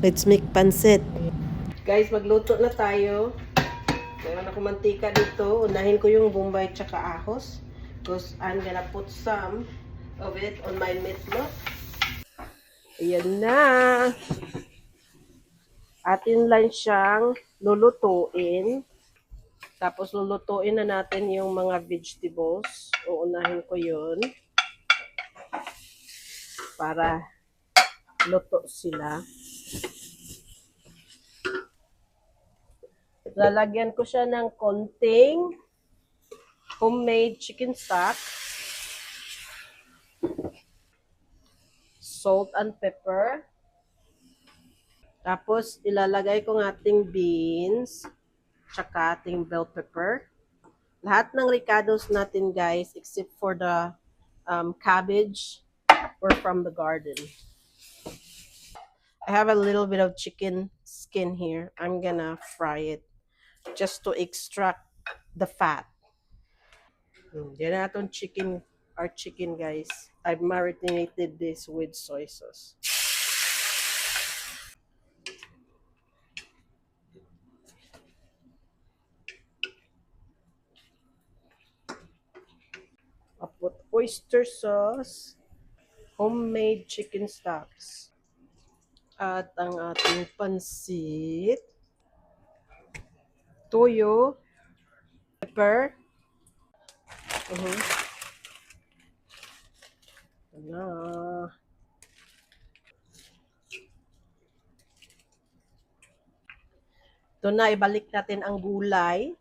Let's make pancit. Guys, magluto na tayo. Meron ako mantika dito. Unahin ko yung bombay tsaka ahos. Because I'm gonna put some of it on my meatloaf. Ayan na. Atin lang siyang lulutuin. Tapos lulutuin na natin yung mga vegetables. Uunahin ko yun. Para luto sila. Lalagyan ko siya ng konting homemade chicken stock, salt and pepper. Tapos ilalagay ko ng ating beans, tsaka ating bell pepper. Lahat ng ricados natin guys, except for the cabbage or from the garden. I have a little bit of chicken skin here. I'm gonna fry it just to extract the fat. Yan na itong our chicken guys. I've marinated this with soy sauce. I put oyster sauce, homemade chicken stocks, at ang ating pansit, toyo, pepper, na. Ito na, ibalik natin ang gulay.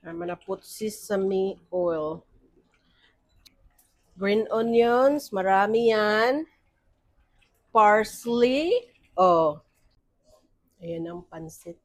I'm gonna put sesame oil. Green onions, marami yan. Parsley. Oh, ayan ang pansit.